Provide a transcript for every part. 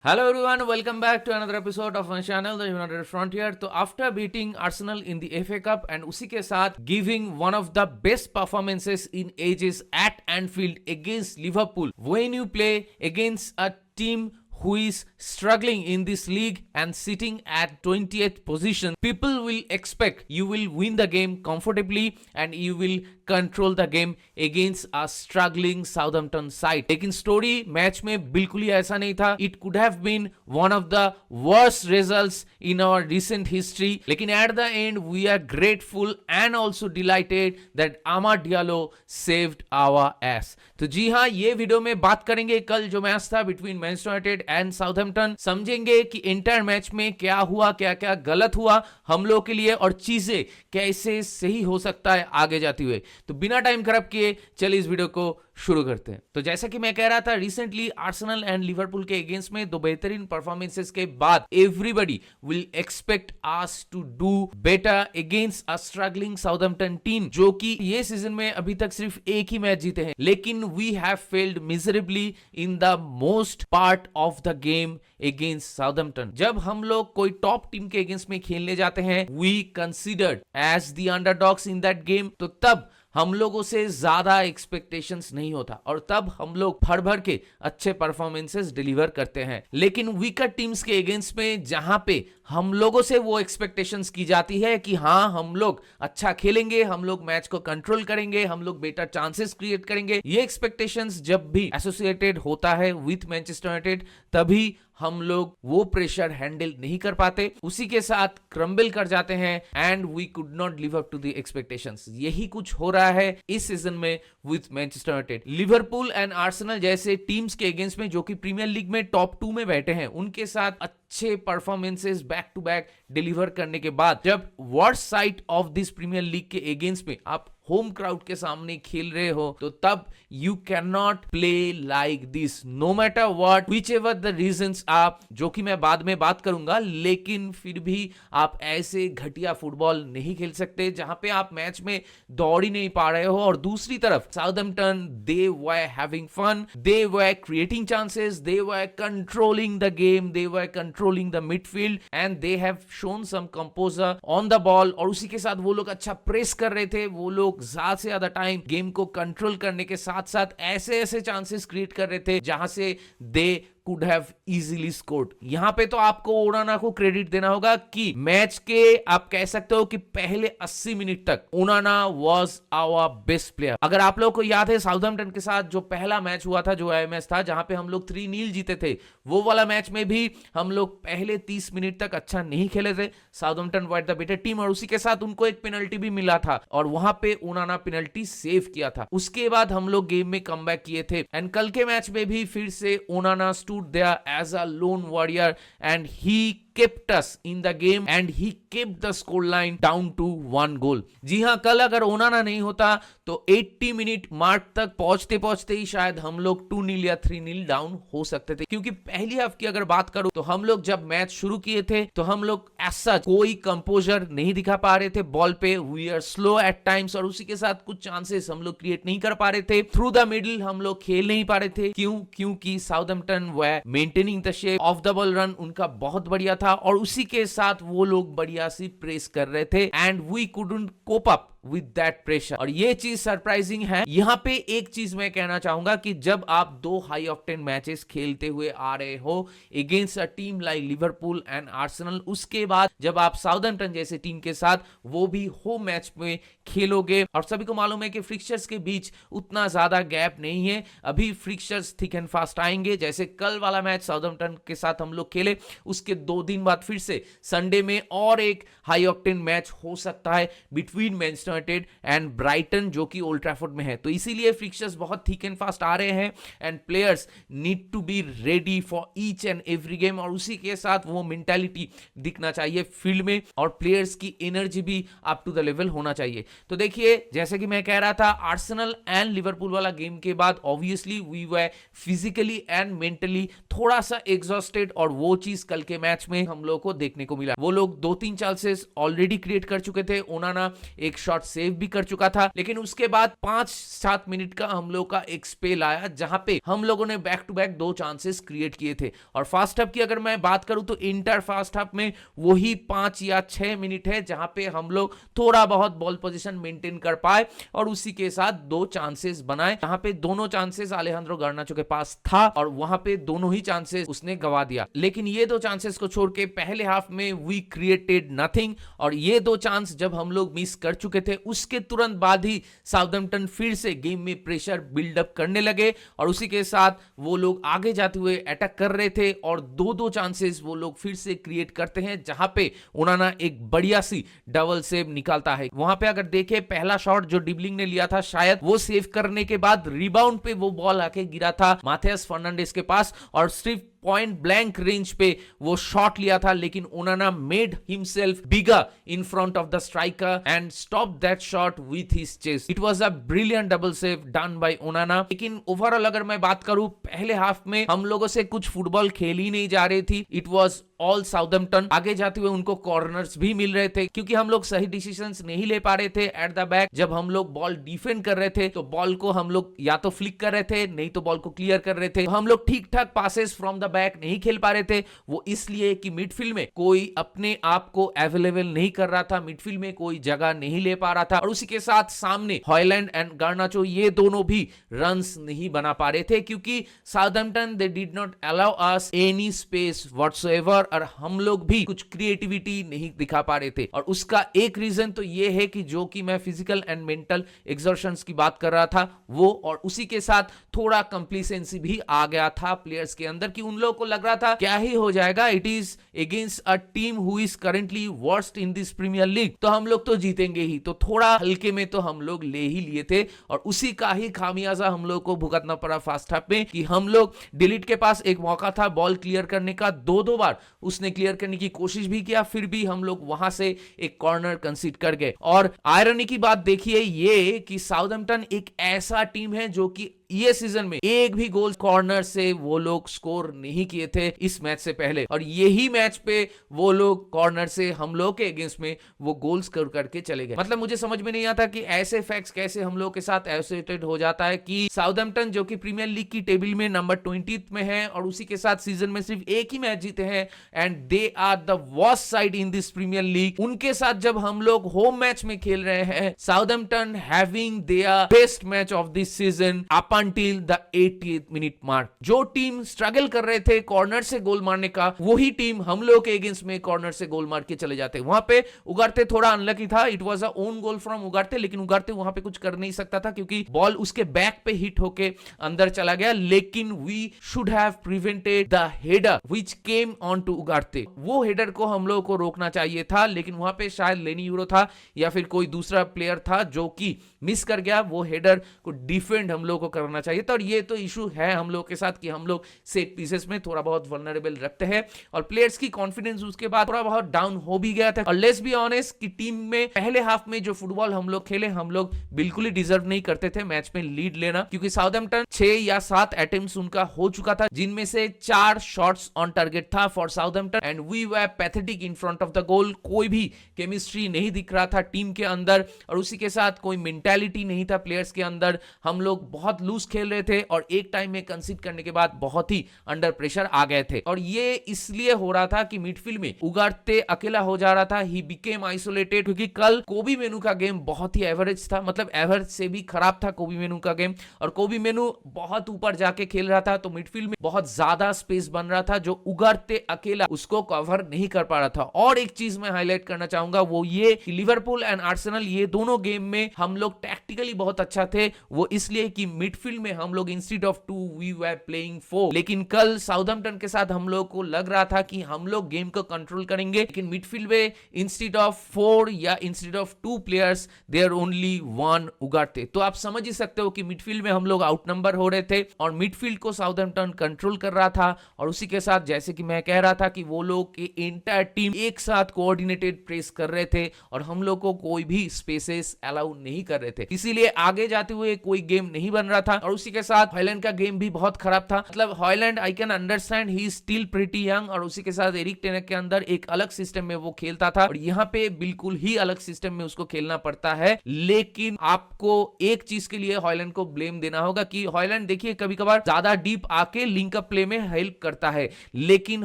Hello everyone, welcome back to another episode of my channel The United Frontier. तो after beating Arsenal in the FA Cup and उसी के साथ giving one of the best performances in ages at Anfield against Liverpool, when you play against a team who is struggling in this league and sitting at 20th position, people will expect you will win the game comfortably and you will control the game against a struggling Southampton side. लेकिन story match में बिल्कुल ही ऐसा नहीं था. It could have been one of the worst results in our recent history. लेकिन at the end we are grateful and also delighted that Amad Diallo saved our ass. तो जी हाँ, ये वीडियो में बात करेंगे कल जो मैच था between Manchester United and Southampton. समझेंगे कि इंटर मैच में क्या हुआ, क्या क्या गलत हुआ हम लोग के लिए और चीजें कैसे सही हो सकता है आगे जाते हुए. तो बिना टाइम खराब किए चलिए इस वीडियो को शुरू करते हैं. तो जैसा कि मैं कह रहा था, रिसेंटली आर्सेनल एंड लिवरपूल के अगेंस्ट में दो बेहतरीन परफॉर्मेंसेस के बाद everybody will expect us to do better against a struggling Southampton team, जो कि ये सीजन में अभी तक सिर्फ एक ही मैच जीते हैं. लेकिन we have failed miserably in the most part of the game against Southampton. जब हम लोग कोई टॉप टीम के अगेंस्ट में खेलने जाते हैं, we considered as the underdogs in that game, तो तब हम लोगों से ज्यादा एक्सपेक्टेशंस नहीं होता और तब हम लोग भर भर के अच्छे परफॉर्मेंसेस डिलीवर करते हैं. लेकिन वीकर टीम्स के अगेंस्ट में जहां पे हम लोगों से वो एक्सपेक्टेशंस की जाती है कि हाँ हम लोग अच्छा खेलेंगे, हम लोग मैच को कंट्रोल करेंगे, हम लोग बेटर चांसेस क्रिएट करेंगे, ये एक्सपेक्टेशंस जब भी एसोसिएटेड होता है विथ मैनचेस्टर यूनाइटेड, तभी हम लोग वो प्रेशर हैंडल नहीं कर पाते, उसी के साथ क्रम्बल कर जाते हैं and we could not live up to the expectations. यही कुछ हो रहा है इस सीजन में with Manchester United. Liverpool and Arsenal जैसे टीम्स के अगेंस्ट में जो कि प्रीमियर लीग में टॉप 2 में बैठे हैं, उनके साथ अच्छे performances back to back deliver करने के बाद जब worst side of this Premier League के अगेंस्ट में आप होम क्राउड के सामने खेल रहे हो, तो तब you can not play like this no matter what which ever the reasons आप, जो कि मैं बाद में बात करूंगा. लेकिन फिर भी आप ऐसे घटिया फुटबॉल नहीं खेल सकते जहां पे आप मैच में दौड़ ही नहीं पा रहे हो. और दूसरी तरफ Southampton, they were having fun, they were creating chances, they were controlling the game, they were controlling the midfield and they have shown some composure on the ball. और उसी के साथ वो लोग अच्छा प्रेस कर रहे थे, वो लोग ज्यादा से ज्यादा टाइम गेम को कंट्रोल करने के साथ साथ ऐसे ऐसे चांसेस क्रिएट कर रहे थे जहां से दे could have easily scored. यहां पे तो आपको ओनाना को क्रेडिट देना होगा कि मैच के आप कह सकते हो कि पहले 80 मिनट तक ओनाना was our best player. अगर आप लोगों को याद है साउथहैम्पटन के साथ जो पहला मैच हुआ था, जो मैच था जहां पे हम लोग 3-0 जीते थे, वो वाला मैच में भी हम लोग पहले 30 मिनट तक अच्छा नहीं खेले थे. Southampton were the better team और उसी के साथ उनको एक पेनल्टी भी मिला था और वहां पे ओनाना पेनल्टी सेव किया था. उसके बाद हम लोग गेम में कमबैक किए थे एंड कल के मैच में भी फिर से ओनाना stood there as a lone warrior and he kept us in the game and he kept the scoreline down to 1 goal. जी हाँ, कल अगर ओनाना नहीं होता तो 80 मिनट मार्क तक पहुंचते पहुंचते ही शायद हम लोग 2-0 या 3-0 डाउन हो सकते थे. क्योंकि पहली हाफ की अगर बात करूं तो हम लोग जब मैच शुरू किए थे तो हम लोग ऐसा कोई कंपोजर नहीं दिखा पा रहे थे बॉल पे. We are slow at times और उसी के साथ कुछ चांसेस हम लोग क्रिएट नहीं कर पा रहे थे. थ्रू द मिडिल हम लोग खेल नहीं पा रहे थे. क्योंकि Southampton were maintaining the shape of the ball. Run उनका बहुत बढ़िया था और उसी के साथ वो लोग बढ़िया सी प्रेस कर रहे थे and we couldn't cope up with that pressure. और ये चीज सरप्राइजिंग है. यहां पे एक चीज मैं कहना चाहूंगा कि जब आप 2 हाई ऑक्टेन मैचेस खेलते हुए आ रहे हो against a team like Liverpool and Arsenal, उसके बाद जब आप साउथहैम्पटन जैसे टीम के साथ वो भी होम मैच में खेलोगे, और सभी को मालूम है कि फिक्सचर्स के बीच उतना ज्यादा गैप नहीं है, अभी फिक्सचर्स थिक एंड फास्ट आएंगे. जैसे कल वाला मैच साउथहैम्पटन के साथ हम लोग खेले, उसके 2 दिन बाद फिर से संडे में और एक हाई ऑक्टेन मैच हो सकता है between Manchester United and Brighton, जो कि ओल्ड ट्रैफोर्ड में है. तो इसीलिए फिक्सचर्स बहुत थिक एंड फास्ट आ रहे हैं and players need to be ready for each and every game. और उसी के साथ वो मेंटालिटी दिखना चाहिए फील्ड में और प्लेयर्स की एनर्जी भी अप टू द लेवल होना चाहिए. तो देखिए, जैसे कि मैं कह रहा था, आर्सेनल एंड लिवरपूल वाला गेम के बाद obviously we were physically and mentally थोड़ा सा एग्जॉस्टेड और वो चीज कल के मैच में हम लोग को देखने को मिला. वो लोग 2-3 चांसेस ऑलरेडी क्रिएट कर चुके थे. ओनाना एक शॉट शॉट सेव भी कर चुका था, लेकिन उसके बाद 5-7 मिनट का हम लोग का एक स्पेल आया जहां पे हम लोगों ने back to back 2 chances create किए थे। और फर्स्ट हाफ की अगर मैं बात करूं तो इंटर फर्स्ट हाफ में वही 5 या 6 मिनट है जहां पे हम लोग थोड़ा बहुत बॉल पोजीशन मेंटेन कर पाए और उसी के साथ 2 चांसेस बनाए, जहां पे दोनों चांसेस अलेहांद्रो गार्नाचो के पास था और वहां पे दोनों ही चांसेस उसने गवा दिया। लेकिन ये 2 चांसेस को छोड़ के पहले हाफ में वी क्रिएटेड नथिंग, और ये 2 चांस जब हम लोग मिस कर चुके थे उसके तुरंत बाद ही साउथहैम्पटन फिर से गेम में प्रेशर बिल्डअप करने लगे और उसी के साथ वो लोग आगे जाते हुए अटैक कर रहे थे और 2 चांसेस वो लोग फिर से क्रिएट करते हैं जहां पे उन्होंने एक बढ़िया सी डबल सेव निकालता है। वहां पे अगर देखे पहला शॉट जो डिबलिंग ने लिया था शायद वो सेव करने के बाद रिबाउंड पे वो बॉल आके गिरा था माथियास फर्नांडिस के पास और सिर्फ पॉइंट ब्लैंक रेंज पे वो शॉट लिया था, लेकिन उन्होंने made himself bigger in front of the striker end stop that shot with his chest. It was a brilliant double save done by ओनाना। लेकिन ओवरऑल अगर मैं बात करूं पहले हाफ में हम लोगों से कुछ फुटबॉल खेल ही नहीं जा रही थी। It was all Southampton. आगे जाते हुए उनको कॉर्नर्स भी मिल रहे थे क्योंकि हम लोग सही डिसीजंस नहीं ले पा रहे थे एट द बैक। जब हम लोग बॉल डिफेंड कर रहे थे तो बॉल को हम लोग या तो फ्लिक कर रहे थे नहीं तो बॉल को क्लियर कर रहे थे। तो हम लोग ठीक ठाक पासेस फ्रॉम द बैक नहीं खेल पा रहे थे। वो इसलिए कि मिडफील्ड में कोई अपने आप को अवेलेबल नहीं कर रहा था, मिडफील्ड में कोई जगह नहीं ले पा रहा था और उसी के साथ सामने हॉयलैंड एंड गार्नाचो ये दोनों भी रन्स नहीं बना पा रहे थे क्योंकि Southampton they did not allow us any space whatsoever और हम लोग भी कुछ क्रिएटिविटी नहीं दिखा पा रहे थे। और उसका एक रीजन तो ये है कि जो कि मैं फिजिकल एंड मेंटल एक्सर्शंस की बात कर रहा था वो, और उसी के साथ थोड़ा कंप्लीसेंसी भी आ गया था प्लेयर्स के अंदर कि उन लोगों को लग रहा था क्या ही हो जाएगा, it is against a team who is currently worst in this Premier League, तो हम लोग तो जीतेंगे ही। तो थोड़ा हल्के में तो हम लोग ले ही लिए थे और उसी का ही खामियाजा हम लोग को भुगतना पड़ा फर्स्ट हाफ में कि हम लोग डिलीट के पास एक मौका था बॉल क्लियर करने का, 2 बार उसने क्लियर करने की कोशिश भी किया, फिर भी हम लोग वहां से एक कॉर्नर कंसीड कर गए। और आयरनी की बात देखिए ये कि साउथहैम्पटन एक ऐसा टीम है जो कि ये सीजन में एक भी गोल कॉर्नर से वो लोग स्कोर नहीं किए थे इस मैच से पहले, और यही मैच पे वो लोग कॉर्नर से हम लोग के अगेंस्ट में वो गोल स्कोर करके चले गए। मतलब मुझे समझ में नहीं आता कि ऐसे फैक्ट्स कैसे हम लोग के साथ एसोसिएटेड हो जाता है कि साउथहैम्पटन जो कि प्रीमियर लीग की टेबल में नंबर 20 में है और उसी के साथ सीजन में सिर्फ एक ही मैच जीते हैं and they are the worst side in this Premier League. उनके साथ जब हम लोग होम मैच में खेल रहे हैं, Southampton having their best match of this season up until the 80th minute mark. जो टीम स्ट्रगल कर रहे थे कॉर्नर से गोल मारने का वही टीम हम लोग के अगेंस्ट में कॉर्नर से गोल मार के चले जाते। वहां पे उगारते थोड़ा अनलकी था, it was a own goal from Ugarte, लेकिन उगारते वहां पे कुछ कर नहीं सकता था क्योंकि बॉल उसके बैक पे हिट होके अंदर चला गया। लेकिन we should have prevented the header which came on to Ugarte. वो हेडर को हम लोग को रोकना चाहिए था, लेकिन वहां पे शायद लेनी यूरो था या फिर कोई दूसरा प्लेयर था जो कि मिस कर गया। वो हेडर को डिफेंड हम लोग को करना चाहिए था और ये तो इशू है हम लोग के साथ कि हम लोग सेट पीसेस में थोड़ा बहुत वल्नरेबल रखते हैं और प्लेयर्स की कॉन्फिडेंस उसके बाद थोड़ा बहुत डाउन हो भी गया था। और लेट्स बी ऑनेस्ट कि टीम में पहले हाफ में जो फुटबॉल हम लोग खेले हम लोग बिल्कुल ही डिजर्व नहीं करते थे मैच में लीड लेना, क्योंकि साउथहैम्पटन 6 या 7 अटेम्प्ट्स उनका हो चुका था जिनमें से 4 शॉट्स ऑन टारगेट था for Southampton and we were pathetic in front of the goal. कोई भी केमिस्ट्री नहीं दिख रहा था टीम के अंदर और उसी के साथ कोई मेंटालिटी नहीं था प्लेयर्स के अंदर। हम लोग बहुत लूज खेल रहे थे और एक टाइम में कंसीड करने के बाद बहुत ही अंडर प्रेशर आ गए थे और ये इसलिए हो रहा था कि मिडफील्ड में उगारते अकेला हो जा रहा था, ही बिकेम आइसोलेटेड, क्योंकि कल कोबी मेनू का गेम बहुत ही एवरेज था, मतलब एवरेज से भी खराब था कोबी मेनू का गेम और कोबी मेनू बहुत ऊपर जाके खेल रहा था तो मिडफील्ड में बहुत ज्यादा स्पेस बन रहा था जो उगारते अकेला उसको कवर नहीं कर पा रहा था। और एक चीज मैं हाईलाइट करना चाहूंगा वो ये कि लिवरपूल एंड आर्सेनल ये दोनों गेम में हम लोग टैक्टिकली बहुत अच्छा थे, वो इसलिए कि मिडफील्ड में हम लोग instead of 2 we were playing 4। लेकिन कल साउथहैम्पटन के साथ हम लोग को लग रहा था कि हम लोग गेम को कंट्रोल करेंगे, लेकिन मिडफील्ड में इंस्टेड ऑफ 4 या instead of 2 players there only 1 Ugarte. तो आप समझ ही सकते हो कि मिडफील्ड में हम लोग आउटनंबर हो रहे थे और मिडफील्ड को साउथहैम्पटन कंट्रोल कर रहा था और उसी के साथ जैसे कि मैं कह रहा था कि वो लोग की एंटायर टीम एक साथ कोऑर्डिनेटेड प्रेस कर रहे थे और हम लोग को कोई भी स्पेसेस अलाउ नहीं कर रहे थे, इसीलिए आगे जाते हुए कोई गेम नहीं बन रहा था और उसी के साथ हॉयलैंड का गेम भी बहुत खराब था। मतलब Højlund I can understand he is still pretty young और उसी के साथ एरिक टेन हाग के अंदर एक अलग सिस्टम में वो खेलता था और यहाँ पे बिल्कुल ही अलग सिस्टम में उसको खेलना पड़ता है। लेकिन आपको एक चीज के लिए हॉयलैंड को ब्लेम देना होगा कि हॉयलैंड देखिए कभी कभार ज्यादा डीप आके लिंक अप प्ले में हेल्प करता है, लेकिन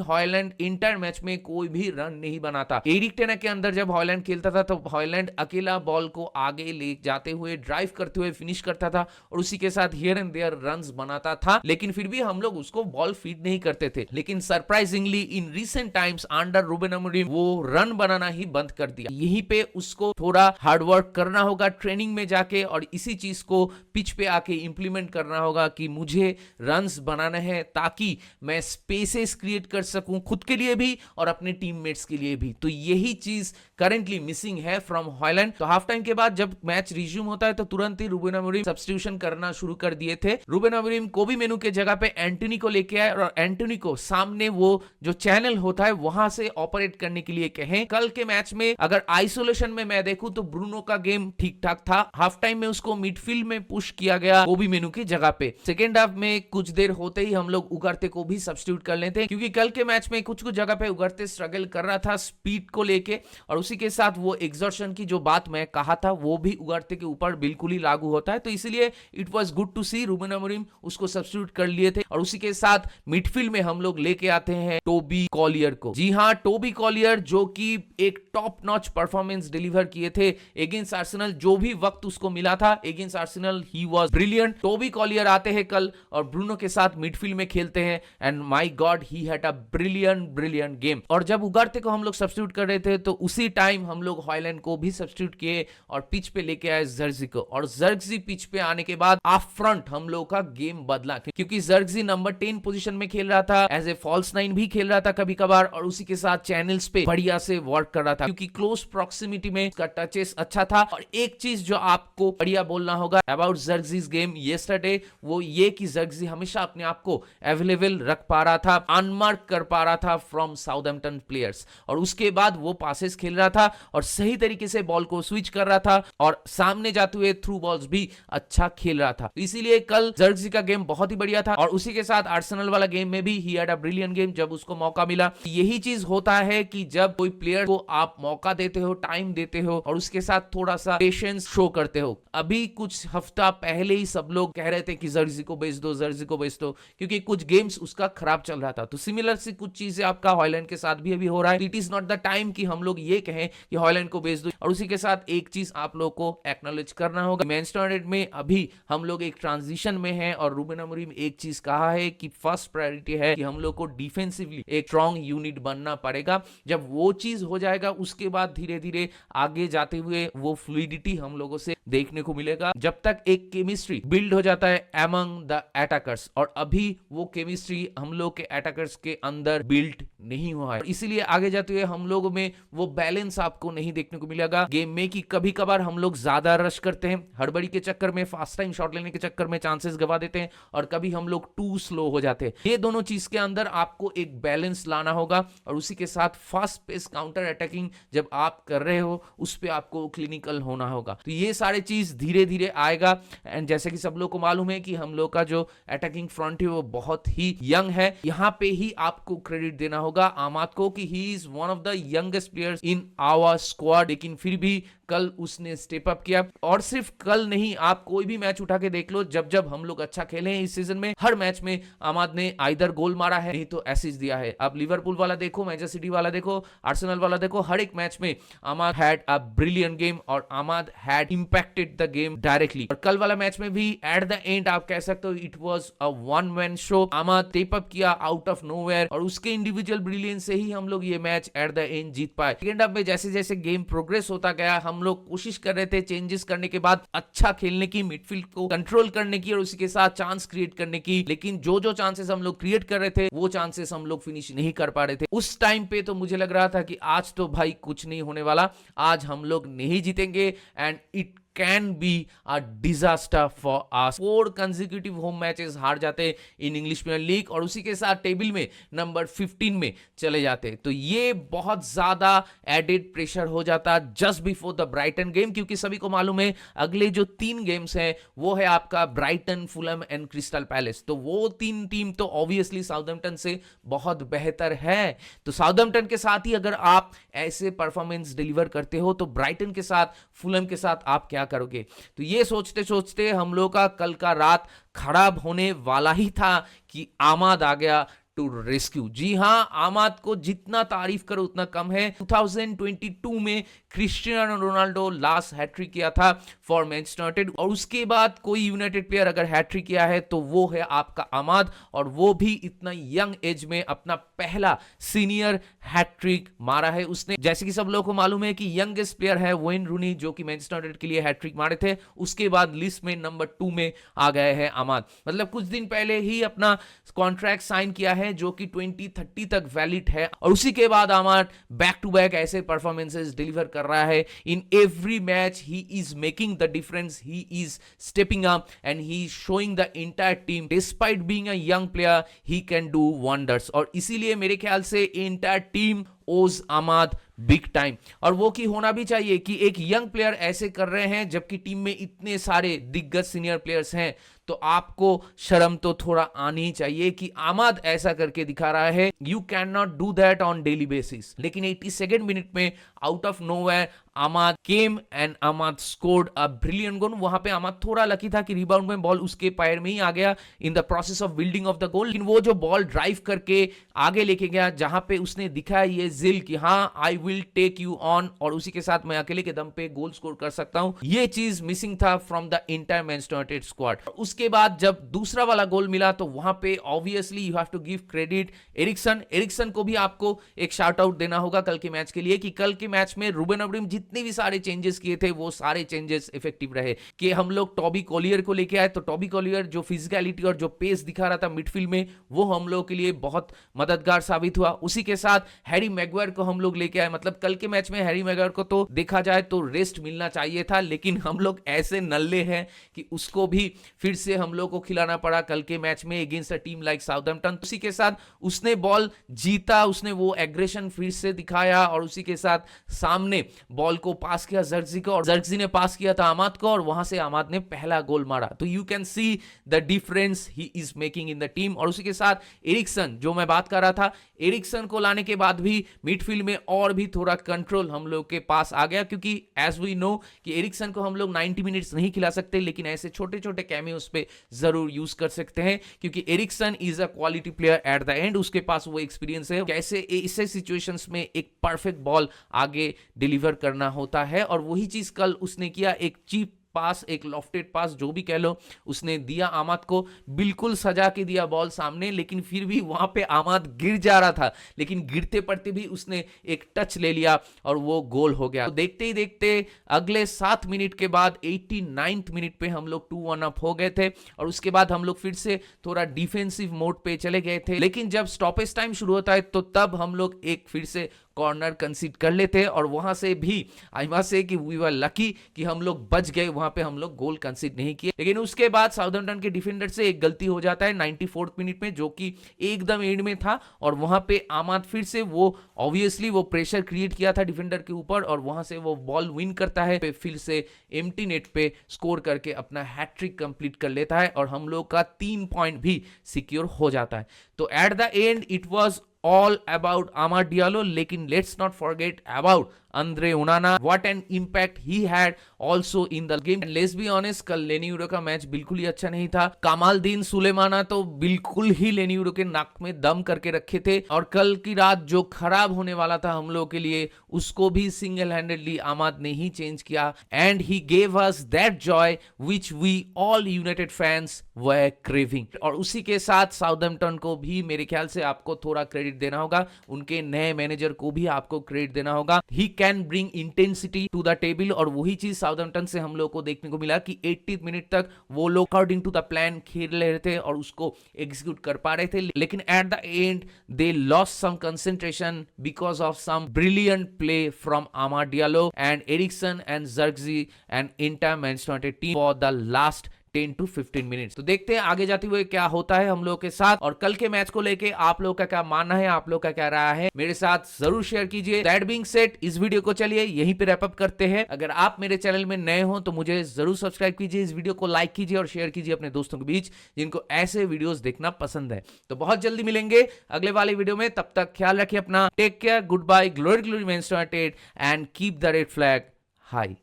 हॉयलैंड इंटर मैच में कोई भी रन नहीं बनाता। एरिक टेन हाग के अंदर जब हॉयलैंड खेलता था तो हॉयलैंड अकेला बॉल को आगे ले जाते हुए ड्राइव करते हुए फिनिश करता था और उसी के साथ हियर एंड देयर रन्स बनाता था, लेकिन फिर भी हम लोग उसको बॉल फीड नहीं करते थे। लेकिन surprisingly in recent times under Ruben Amorim वो रन बनाना ही बंद कर दिया। यहीं पे उसको थोड़ा हार्डवर्क करना होगा ट्रेनिंग में जाके और इसी चीज को पिच पे आके इंप्लीमेंट करना होगा कि मुझे रन्स बनाना है ताकि मैं स्पेसेस क्रिएट कर सकूं खुद के लिए भी और अपने टीममेट्स के लिए भी। तो यही चीज करेंटली मिसिंग है फ्रॉम हॉयलैंड। तो हाफ टाइम के बाद जब मैच रिज्यूम होता है तो तुरंत ही रूबेन अमोरिम सब्स्टिट्यूशन करना शुरू कर दिए थे। रूबेन अमोरिम कोबी मेनू के जगह पे एंटोनी को लेके आए और एंटोनी को सामने वो जो चैनल होता है वहां से ऑपरेट करने के लिए कहें। कल के मैच में अगर आइसोलेशन में मैं देखूं तो ब्रूनो का गेम ठीक ठाक था। हाफ टाइम में उसको मिडफील्ड में पुश किया गया कोबी मेनू की जगह पे। सेकेंड हाफ में कुछ देर होते ही हम लोग उगरते को भी सब्स्टिट्यूट कर लेते हैं क्योंकि कल के मैच में कुछ जगह पे उगरते स्ट्रगल कर रहा था स्पीड को लेके और उसी के साथ वो एक्सर्शन की जो बात मैं कहा था वो भी उगरते के ऊपर बिल्कुल ही लागू होता है। तो इसलिए it was good to see Ruben Amorim उसको सब्स्टिट्यूट कर लिए थे और उसी के साथ मिडफील्ड में हम लोग लेके आते हैं टोबी कॉलियर को। जी हां, टोबी कॉलियर जो कि एक टॉप नॉच परफॉर्मेंस डिलीवर किए थे अगेंस्ट आर्सेनल। जो भी वक्त उसको मिला था against Arsenal he was brilliant. Toby Collyer आते हैं कल और ब्रूनो के साथ मिडफील्ड में खेलते हैं and my God he had a brilliant game. और जब उगारते को हम लोग सब्स्टिट्यूट कर रहे थे तो उसी टाइम हम लोग हॉयलैंड को भी सब्स्टिट्यूट किए और पिच पे लेके आए जर्जी को और जर्जी पिच पे आने के बाद अप फ्रंट हम लोग का गेम बदला क्योंकि जर्जी नंबर 10 पोजीशन में खेल रहा था, एज ए फॉल्स 9 भी खेल रहा था कभी कभार और उसी के साथ चैनल्स पे बढ़िया से वर्क कर रहा था क्योंकि क्लोज प्रॉक्सिमिटी में उसका टचेस अच्छा था। और एक चीज जो आपको बढ़िया बोलना होगा अबाउट जर्जीज गेम यस्टरडे वो ये कि जर्जी हमेशा अपने आप को अवेलेबल रख पा रहा था, अनमार्क कर पा रहा था फ्रॉम साउथहैम्पटन प्लेयर्स और उसके बाद वो पासेस खेल रहा था और सही तरीके से बॉल को स्विच कर रहा था और सामने जाते हुए थ्रू बॉल्स भी अच्छा खेल रहा था। इसीलिए कल जर्जी का गेम बहुत ही बढ़िया था और उसी के साथ आर्सेनल वाला गेम में भी he had a brilliant game जब उसको मौका मिला। यही चीज होता है कि जब कोई प्लेयर को आप मौका देते हो, टाइम देते हो और उसके साथ थोड़ा सा पेशेंस शो करते हो। अभी कुछ हफ्ता पहले ही सब लोग कह रहे थे कि जर्जी को बेच दो, जर्जी को बेच दो क्योंकि कुछ गेम्स उसका खराब चल रहा था। तो सिमिलर से कुछ चीजें आपका हॉयलैंड के साथ भी अभी हो रहा है। It is not the time कि हम लोग ये कहें कि हॉयलैंड को बेच दो। और उसी के साथ एक चीज आप लोग को एक्नॉलेज करना होगा, मैनचेस्टर यूनाइटेड में अभी हम लोग एक ट्रांजिशन में हैं और रूबेन अमोरिम एक चीज कहा है कि फर्स्ट प्रायोरिटी है कि हम लोग को डिफेंसिवली एक स्ट्रॉन्ग यूनिट बनना पड़ेगा। जब वो चीज हो जाएगा उसके बाद धीरे धीरे आगे जाते हुए वो फ्लूइडिटी हम लोगों से देखने को मिलेगा। जब तक एक केमिस्ट्री बिल्ड हो जाता है अमंग द अटैकर्स और अभी वो केमिस्ट्री हम लोग के अटैकर्स के अंदर बिल्ड नहीं हुआ है, इसीलिए आगे जाते हुए हम लोगों में वो बैलेंस आपको नहीं देखने को मिलेगा गेम में कि कभी कभार हम लोग ज्यादा रश करते हैं, हड़बड़ी के चक्कर में, फास्ट टाइम शॉट लेने के चक्कर में चांसेस गवा देते हैं और कभी हम लोग टू स्लो हो जाते हैं। ये दोनों चीज के अंदर आपको एक बैलेंस लाना होगा और उसी के साथ फास्ट पेस काउंटर अटैकिंग जब आप कर रहे हो उस पे आपको क्लिनिकल होना होगा। तो ये सारे चीज धीरे धीरे आएगा एंड जैसे कि सब लोग को मालूम है कि हम लोग का जो अटैकिंग फ्रंट है वो बहुत ही यंग है। यहाँ पे ही आपको क्रेडिट देना होगा आमाद को कि he is one of the youngest players in our squad, लेकिन फिर भी कल उसने स्टेप अप किया। और सिर्फ कल नहीं, आप कोई भी मैच उठा के देख लो, जब जब हम लोग अच्छा खेले हैं इस सीजन में हर मैच में आमाद ने आइदर गोल मारा है नहीं तो असिस्ट दिया है। अब लिवरपूल वाला देखो, मैनचेस्टर सिटी वाला देखो, आर्सेनल वाला देखो, हर एक मैच में Amad had a brilliant game और Amad had impacted the game directly. और कल वाला मैच में भी एट द एंड आप कह सकते हो it was a one man show. Amad step up किया आउट ऑफ नोवेयर और उसके इंडिविजुअल ब्रिलियंस से ही हम लोग ये मैच एट द एंड जीत पाए। सेकंड हाफ में जैसे जैसे गेम प्रोग्रेस होता गया हम लोग कोशिश कर रहे थे चेंजेस करने के बाद अच्छा खेलने की, मिडफील्ड को कंट्रोल करने की और उसी के साथ चांस क्रिएट करने की, लेकिन जो जो चांसेस हम लोग क्रिएट कर रहे थे वो चांसेस हम लोग फिनिश नहीं कर पा रहे थे। उस टाइम पे तो मुझे लग रहा था कि आज तो भाई कुछ नहीं होने वाला, आज हम लोग नहीं जीतेंगे and it can be a disaster for us. 4 consecutive home matches हार जाते इन इंग्लिश प्रीमियर लीग और उसी के साथ टेबल में नंबर 15 में चले जाते। तो ये बहुत ज्यादा एडेड प्रेशर हो जाता just before the Brighton game, क्योंकि सभी को मालूम है अगले जो 3 गेम्स हैं वो है आपका Brighton, Fulham and Crystal Palace. तो वो 3 टीम तो ऑब्वियसली साउथहैम्पटन से बहुत बेहतर है। तो साउथहैम्पटन के साथ ही अगर आप ऐसे परफॉर्मेंस डिलीवर करते हो तो ब्राइटन के साथ, फुलहम के साथ आप क्या करोगे? तो ये सोचते सोचते हम लोग का कल का रात खराब होने वाला ही था कि आमाद आ गया टू रेस्क्यू। जी हां, आमाद को जितना तारीफ करो उतना कम है। 2022 में क्रिस्टियानो रोनाल्डो लास्ट हैट्रिक किया था फॉर मैनचेस्टर यूनाइटेड और उसके बाद कोई यूनाइटेड प्लेयर अगर हैट्रिक किया है तो वो है आपका आमाद, और वो भी इतना यंग एज में अपना पहला सीनियर हैट्रिक मारा है उसने। जैसे कि सब लोगों को मालूम है कि यंगेस्ट प्लेयर है वेन रूनी जो कि मैनचेस्टर यूनाइटेड के लिए हैट्रिक मारे थे, उसके बाद लिस्ट में नंबर 2 में आ गए हैं आमाद। मतलब कुछ दिन पहले ही अपना कॉन्ट्रैक्ट साइन किया है जो कि 2030 तक वैलिड है और उसी के बाद आमाद बैक टू बैक ऐसे परफॉर्मेंसेस डिलीवर कर रहा है। In every match he is making the difference, he is stepping up and he is showing the entire team despite being a young player he can do wonders. और इसीलिए मेरे ख्याल से entire team ओज Amad big time, और वो की होना भी चाहिए कि एक यंग प्लेयर ऐसे कर रहे हैं जबकि टीम में इतने सारे दिग्गज सीनियर प्लेयर्स हैं, तो आपको शर्म तो थोड़ा आनी ही चाहिए कि आमाद ऐसा करके दिखा रहा है। You can not do that on daily basis. लेकिन 82nd मिनट में out of nowhere Amad came and Amad scored a brilliant goal. वहां पे आमाद थोड़ा लकी था कि रिबाउंड में बॉल उसके पैर में ही आ गया in the process of building of the गोल, लेकिन वो जो बॉल ड्राइव करके आगे लेके गया जहां पे उसने दिखाया ये जिल कि हाँ I will take you on और उसी के साथ मैं अकेले के दम पे गोल स्कोर कर सकता हूं, ये चीज मिसिंग था from the entire Manchester United squad. उसके बाद जब दूसरा वाला गोल मिला तो वहां पे obviously you have to give credit Eriksen को भी आपको एक शाउट आउट देना होगा कल के मैच के लिए कि कल के मैच में रूबेन अमोरिम जितने भी सारे चेंजेस किए थे वो सारे चेंजेस इफेक्टिव रहे। कि हम लोग टॉबी कॉलियर को लेके आए तो टॉबी कॉलियर जो फिजिकलिटी और जो पेस दिखा रहा था मिडफील्ड में वो हम लोग के लिए बहुत मददगार साबित हुआ। उसी के साथ हैरी मैगवायर को हम लोग लेके आए। मतलब कल के मैच में हैरी मैगवायर को तो देखा जाए तो रेस्ट मिलना चाहिए था, लेकिन हम लोग ऐसे नल्ले हैं कि उसको भी फिर से हम लोग को खिलाना पड़ा कल के मैच में against a team like Southampton. उसी के साथ उसने बॉल जीता, उसने वो एग्रेशन फिर से दिखाया और उसी के साथ सामने बॉल को पास किया जर्गजी को और जर्गजी ने पास किया था आमाद को और वहां से आमाद ने पहला गोल मारा। तो you can see the difference he is making in the team. और उसी के साथ एरिक्सन जो मैं बात कर रहा था, एरिक्सन को लाने के बाद भी मिडफील्ड में और भी थोड़ा कंट्रोल हम लोग के पास आ गया, क्योंकि एज वी नो कि एरिक्सन को हम लोग 90 मिनट्स नहीं खिला सकते, लेकिन ऐसे छोटे छोटे कैमियोस पे जरूर यूज कर सकते हैं क्योंकि Eriksen is a quality player at the end. उसके पास वो एक्सपीरियंस है कैसे ऐसे सिचुएशंस में एक परफेक्ट बॉल आगे डिलीवर करना होता है, और वही चीज कल उसने किया। एक चीप पास, एक लॉफ्टेड पास जो भी कह लो, उसने दिया आमाद को, बिल्कुल सजा के दिया बॉल सामने, लेकिन फिर भी वहां पे आमाद गिर जा रहा था, लेकिन गिरते पड़ते भी उसने एक टच ले लिया और वो गोल हो गया। तो देखते ही देखते अगले 7 मिनट के बाद 89th मिनट पे हम लोग 2-1 अप हो गए थे और उसके बाद हम लोग फिर से थोड़ा डिफेंसिव मोड पे चले गए थे। लेकिन जब स्टॉपेज टाइम शुरू होता है तो तब हम लोग एक फिर से कॉर्नर कंसीड कर लेते हैं और वहां से भी आई मस्ट से कि वी वर लकी कि हम लोग बच गए, वहां पे हम लोग गोल कंसीड नहीं किए। लेकिन उसके बाद साउथहैम्पटन के डिफेंडर से एक गलती हो जाता है 94th मिनट में, जो कि एकदम एंड में था और वहां पे आमाद फिर से वो ऑब्वियसली वो प्रेशर क्रिएट किया था डिफेंडर के ऊपर और वहां से वो बॉल विन करता है, फिर से एम्प्टी नेट पे स्कोर करके अपना हैट्रिक कंप्लीट कर लेता है और हम लोग का 3 पॉइंट भी सिक्योर हो जाता है। तो eight the and it was all about Amad Diallo, लेकिन let's not forget about Andre Onana. What an impact he had also in the game. And let's be honest, कल लेनी यूरो का match बिल्कुल ही अच्छा नहीं था। कमालदीन सुलेमाना तो बिल्कुल ही लेनी यूरो के नाक में दम करके रखे थे और कल की रात जो खराब होने वाला था हम लोग के लिए उसको भी सिंगल हैंडेडली आमाद ने ही चेंज किया and he gave us that joy which we all United fans were craving. और उसी के साथ साउथहैम्पटन को भी मेरे ख्याल से आपको थोड़ा क्रेडिट क्रेडिट देना होगा, उनके नए मैनेजर को भी आपको क्रेडिट देना होगा। He can bring intensity to the table, और वही चीज साउथहैम्पटन से हम लोग को देखने को मिला कि 80 मिनट तक वो लोग अकॉर्डिंग टू द प्लान खेल रहे थे और उसको एग्जीक्यूट कर पा रहे थे, लेकिन at the end they lost some concentration because of some brilliant play from Amad Diallo and Eriksen and Zirkzee and entire Manchester United team for the last 10 to 15 minutes. तो देखते हैं आगे जाते हुए क्या होता है हम लोग के साथ, और कल के मैच को लेके आप लोग का क्या मानना है, आप लोग का क्या राय है, मेरे साथ जरूर शेयर कीजिए। दैट बीइंग सेड, इस वीडियो को चलिए यहीं पे रैप अप करते हैं। अगर आप मेरे चैनल में नए हो तो मुझे जरूर सब्सक्राइब कीजिए, इस वीडियो को लाइक कीजिए और शेयर कीजिए अपने दोस्तों के बीच जिनको ऐसे वीडियोस देखना पसंद है। तो बहुत जल्दी मिलेंगे अगले वाले वीडियो में, तब तक ख्याल रखिए अपना, take care, good bye, glory glory Manchester United and keep the red flag high.